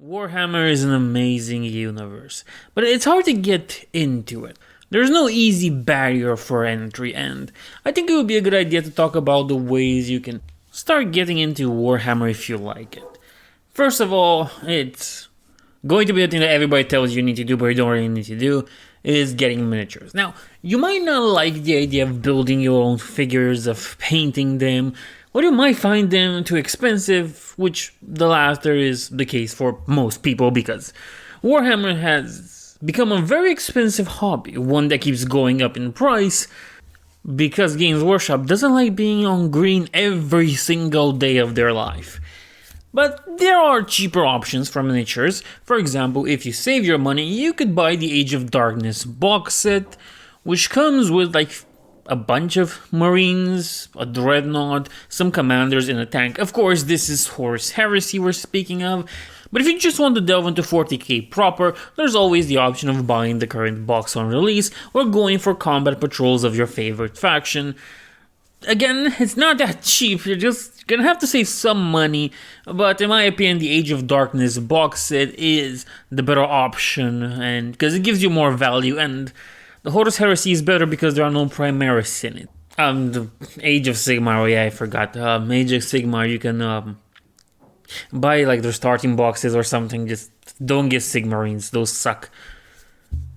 Warhammer is an amazing universe, but it's hard to get into it. There's no easy barrier for entry, and I think it would be a good idea to talk about the ways you can start getting into Warhammer if you like it. First of all, it's going to be the thing that everybody tells you need to do, but you don't really need to do, is getting miniatures. Now, you might not like the idea of building your own figures, of painting them, or you might find them too expensive, which the latter is the case for most people because Warhammer has become a very expensive hobby, one that keeps going up in price because Games Workshop doesn't like being on green every single day of their life. But there are cheaper options for miniatures. For example, if you save your money, you could buy the Age of Darkness box set, which comes with a bunch of Marines, a Dreadnought, some commanders, and a tank. Of course, this is Horus Heresy we're speaking of, but if you just want to delve into 40k proper, there's always the option of buying the current box on release or going for combat patrols of your favorite faction. Again, it's not that cheap, you're just gonna have to save some money, but in my opinion, the Age of Darkness box set is the better option, and because it gives you more value, and the Horus Heresy is better because there are no Primaris in it. The Age of Sigmar, oh yeah, I forgot. Age of Sigmar, you can buy their starting boxes or something. Just don't get Sigmarines; those suck.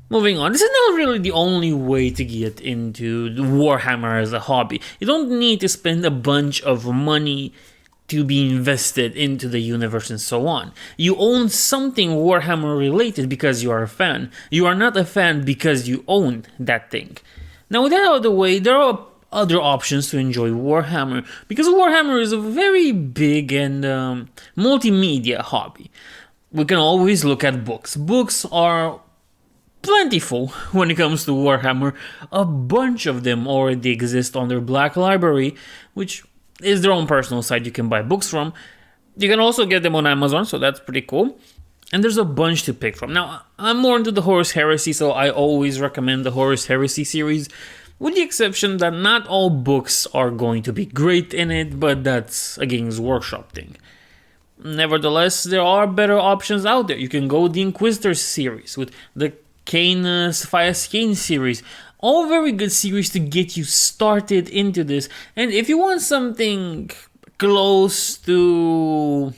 Moving on, this is not really the only way to get into Warhammer as a hobby. You don't need to spend a bunch of money to be invested into the universe and so on. You own something Warhammer related because you are a fan. You are not a fan because you own that thing. Now with that out of the way, there are other options to enjoy Warhammer because Warhammer is a very big and multimedia hobby. We can always look at books. Books are plentiful when it comes to Warhammer. A bunch of them already exist on their Black Library, which is their own personal site you can buy books from. You can also get them on Amazon, so that's pretty cool. And there's a bunch to pick from. Now, I'm more into the Horus Heresy, so I always recommend the Horus Heresy series, with the exception that not all books are going to be great in it, but that's a Games Workshop thing. Nevertheless, there are better options out there. You can go with the Inquisitor series, with the Saphias Kane series. All very good series to get you started into this. And if you want something close to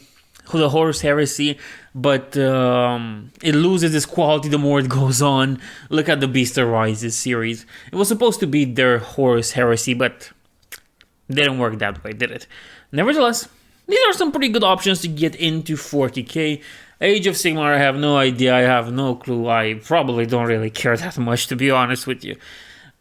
the Horus Heresy, but it loses its quality the more it goes on, look at the Beast that Rises series. It was supposed to be their Horus Heresy, but didn't work that way, did it? Nevertheless, these are some pretty good options to get into 40k. Age of Sigmar, I have no idea, I have no clue. I probably don't really care that much, to be honest with you,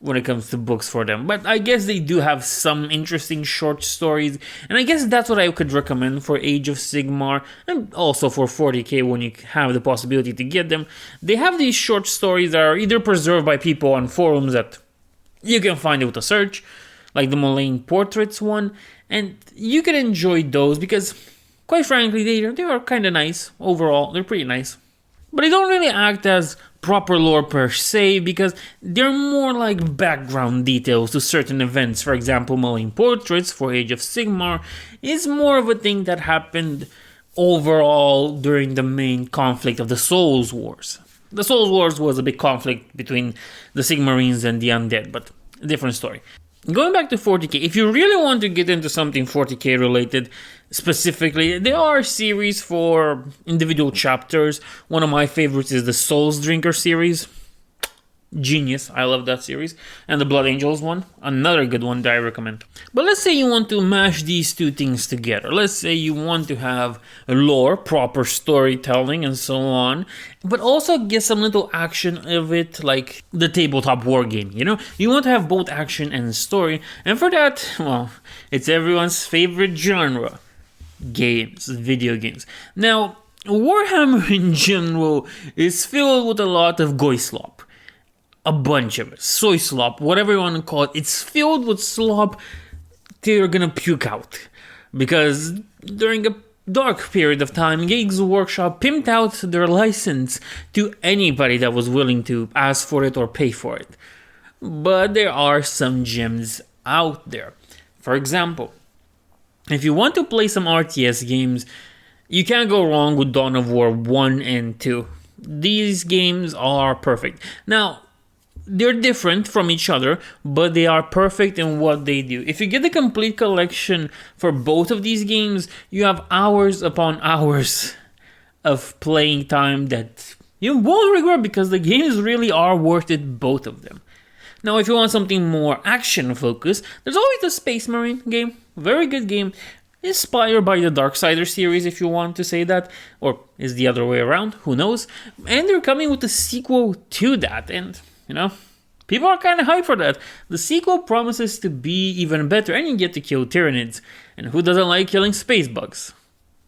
when it comes to books for them. But I guess they do have some interesting short stories, and I guess that's what I could recommend for Age of Sigmar, and also for 40k when you have the possibility to get them. They have these short stories that are either preserved by people on forums that you can find with a search, like the Mullane Portraits one, and you can enjoy those because, quite frankly, they are kind of nice overall. They're pretty nice. But they don't really act as proper lore per se because they're more like background details to certain events. For example, Mullane Portraits for Age of Sigmar is more of a thing that happened overall during the main conflict of the Souls Wars. The Souls Wars was a big conflict between the Sigmarines and the Undead, but a different story. Going back to 40k, if you really want to get into something 40k related specifically, there are series for individual chapters. One of my favorites is the Souls Drinker series. Genius, I love that series. And the Blood Angels one, another good one that I recommend. But let's say you want to mash these two things together. Let's say you want to have lore, proper storytelling, and so on, but also get some little action of it, like the tabletop war game, you know? You want to have both action and story, and for that, well, it's everyone's favorite genre. Games, video games. Now, Warhammer in general is filled with a lot of goy slop. A bunch of it. Soy slop, whatever you want to call it. It's filled with slop till you're gonna puke out. Because during a dark period of time, Games Workshop pimped out their license to anybody that was willing to ask for it or pay for it. But there are some gems out there. For example, if you want to play some RTS games, You can't go wrong with Dawn of War 1 and 2. These games are perfect. Now, they're different from each other, but they are perfect in what they do. If you get the complete collection for both of these games, you have hours upon hours of playing time that you won't regret, because the games really are worth it, both of them. Now, if you want something more action focused, there's always the Space Marine game. Very good game. Inspired by the Darksider series, if you want to say that, or is the other way around, who knows. And they're coming with a sequel to that, and people are kind of hyped for that. The sequel promises to be even better, and you get to kill Tyranids. And who doesn't like killing space bugs?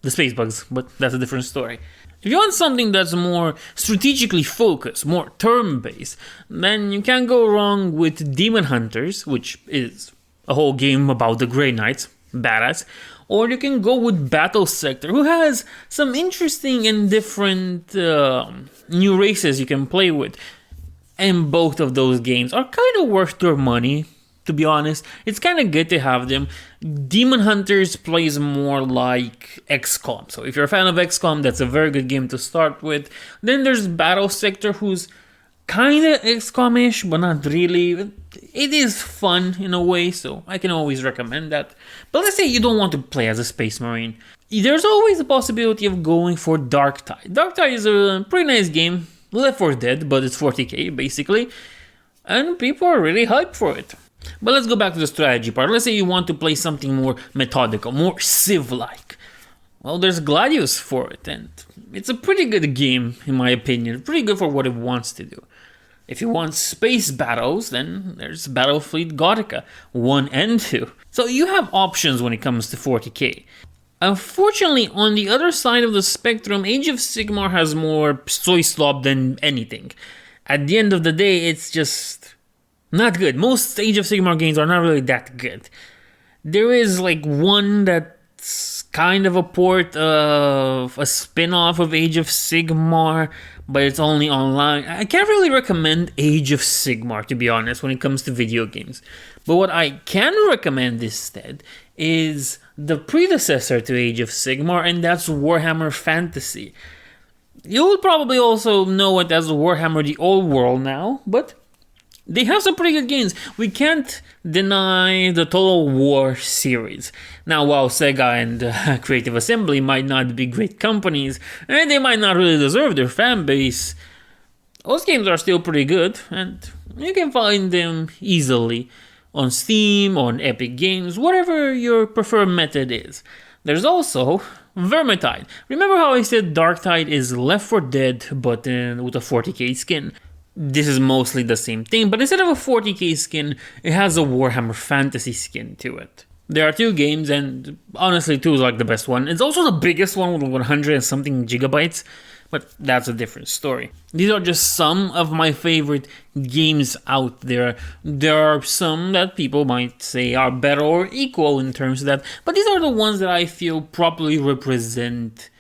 The space bugs, but that's a different story. If you want something that's more strategically focused, more turn-based, then you can't go wrong with Demon Hunters, which is a whole game about the Grey Knights, badass. Or you can go with Battle Sector, who has some interesting and different new races you can play with. And both of those games are kind of worth your money, to be honest. It's kind of good to have them. Demon Hunters plays more like XCOM. So if you're a fan of XCOM, that's a very good game to start with. Then there's Battle Sector, who's kind of XCOM-ish, but not really. It is fun in a way, so I can always recommend that. But let's say you don't want to play as a Space Marine. There's always the possibility of going for Darktide. Darktide is a pretty nice game. Left 4 Dead, but it's 40k basically. And people are really hyped for it. But let's go back to the strategy part. Let's say you want to play something more methodical, more Civ-like. Well, there's Gladius for it, and it's a pretty good game, in my opinion. Pretty good for what it wants to do. If you want space battles, then there's Battlefleet Gothica 1 and 2. So you have options when it comes to 40k. Unfortunately, on the other side of the spectrum, Age of Sigmar has more soy slop than anything. At the end of the day, it's just not good. Most Age of Sigmar games are not really that good. There is like one that's kind of a port of a spin-off of Age of Sigmar, but it's only online. I can't really recommend Age of Sigmar, to be honest, when it comes to video games. But what I can recommend instead is the predecessor to Age of Sigmar, and that's Warhammer Fantasy. You will probably also know it as Warhammer The Old World now, but they have some pretty good games. We can't deny the Total War series. Now, while Sega and Creative Assembly might not be great companies, and they might not really deserve their fan base, those games are still pretty good, and you can find them easily on Steam, on Epic Games, whatever your preferred method is. There's also Vermintide. Remember how I said Darktide is Left 4 Dead, but with a 40k skin? This is mostly the same thing, but instead of a 40k skin, it has a Warhammer Fantasy skin to it. There are 2 games, and honestly 2 is like the best one. It's also the biggest one with 100 and something gigabytes, but that's a different story. These are just some of my favorite games out there. There are some that people might say are better or equal in terms of that, but these are the ones that I feel properly represent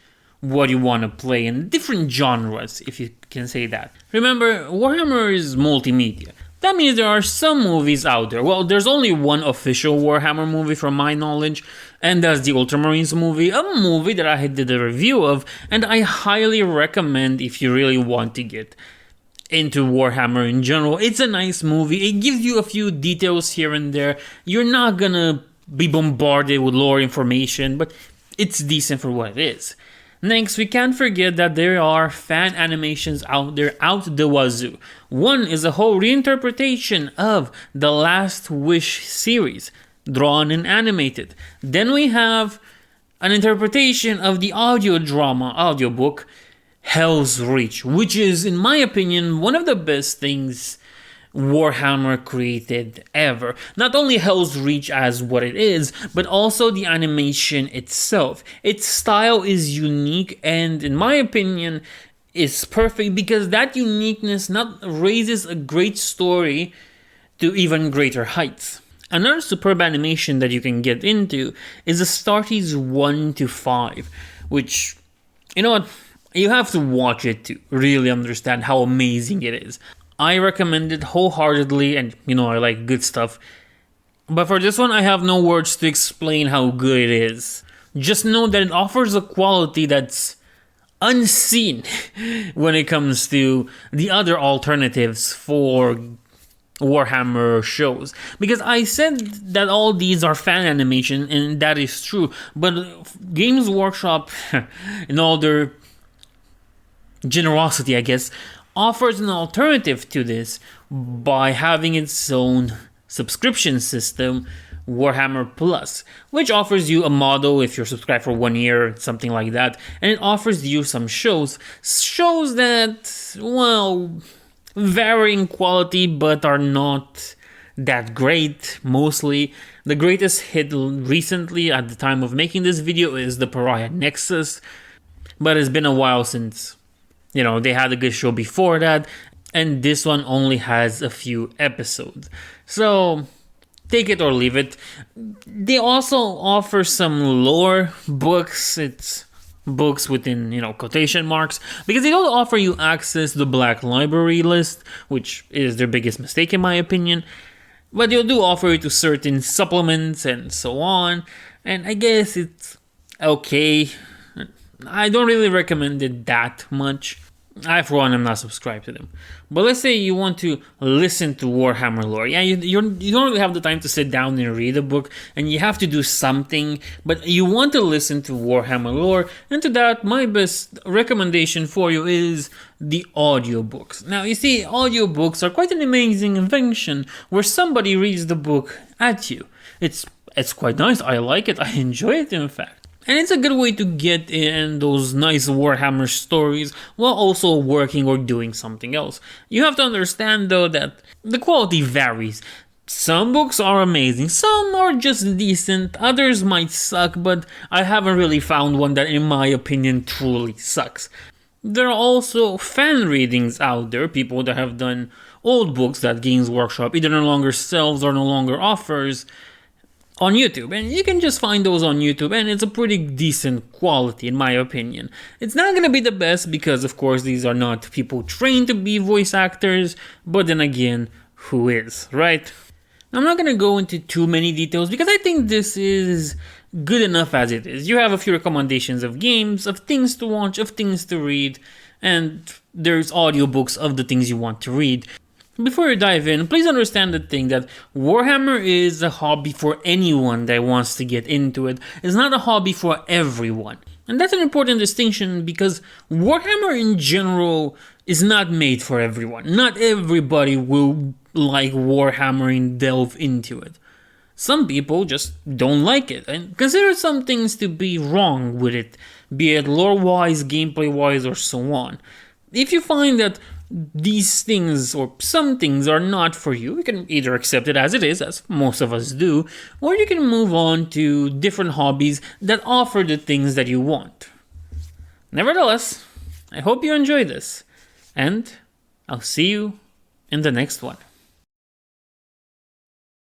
what you want to play in different genres, if you can say that. Remember, Warhammer is multimedia. That means there are some movies out there. Well, there's only one official Warhammer movie from my knowledge, and that's the Ultramarines movie, a movie that I did a review of, and I highly recommend if you really want to get into Warhammer in general. It's a nice movie. It gives you a few details here and there. You're not gonna be bombarded with lore information, but it's decent for what it is. Next, we can't forget that there are fan animations out there out the wazoo. One is a whole reinterpretation of the Last Wish series, drawn and animated. Then we have an interpretation of the audiobook, Hell's Reach, which is, in my opinion, one of the best things Warhammer created ever. Not only Hell's Reach as what it is, but also the animation itself. Its style is unique and, in my opinion, is perfect because that uniqueness not raises a great story to even greater heights. Another superb animation that you can get into is Astartes 1 to 5, which, you know what, you have to watch it to really understand how amazing it is. I recommend it wholeheartedly, and I like good stuff. But for this one, I have no words to explain how good it is. just know that it offers a quality that's unseen when it comes to the other alternatives for Warhammer shows. Because I said that all these are fan animation, and that is true, but Games Workshop, in all their generosity, I guess, offers an alternative to this by having its own subscription system, Warhammer Plus, which offers you a model if you're subscribed for 1 year, something like that, and it offers you some shows that, well, vary in quality but are not that great. Mostly, the greatest hit recently at the time of making this video is the Pariah Nexus, but it's been a while since, they had a good show before that, and this one only has a few episodes. So, take it or leave it. They also offer some lore books. It's books within, quotation marks, because they don't offer you access to the Black Library list, which is their biggest mistake in my opinion. But they do offer you to certain supplements and so on. And I guess it's okay. I don't really recommend it that much. I, for one, am not subscribed to them. But let's say you want to listen to Warhammer lore. Yeah, you don't really have the time to sit down and read a book, and you have to do something, but you want to listen to Warhammer lore, and to that, my best recommendation for you is the audiobooks. Now, you see, audiobooks are quite an amazing invention, where somebody reads the book at you. It's quite nice. I like it. I enjoy it, in fact. And it's a good way to get in those nice Warhammer stories while also working or doing something else. You have to understand though that the quality varies. Some books are amazing, some are just decent, others might suck, but I haven't really found one that in my opinion truly sucks. There are also fan readings out there, people that have done old books that Games Workshop either no longer sells or no longer offers on YouTube, and you can just find those on YouTube, and it's a pretty decent quality in my opinion. It's not gonna be the best because of course these are not people trained to be voice actors, but then again, who is, right? I'm not gonna go into too many details because I think this is good enough as it is. You have a few recommendations of games, of things to watch, of things to read, and there's audiobooks of the things you want to read. Before you dive in, please understand the thing that Warhammer is a hobby for anyone that wants to get into it. It's not a hobby for everyone. And that's an important distinction because Warhammer in general is not made for everyone. Not everybody will like Warhammer and delve into it. Some people just don't like it and consider some things to be wrong with it, be it lore-wise, gameplay-wise, or so on. If you find that these things or some things are not for you, you can either accept it as it is, as most of us do, or you can move on to different hobbies that offer the things that you want. Nevertheless, I hope you enjoy this, and I'll see you in the next one.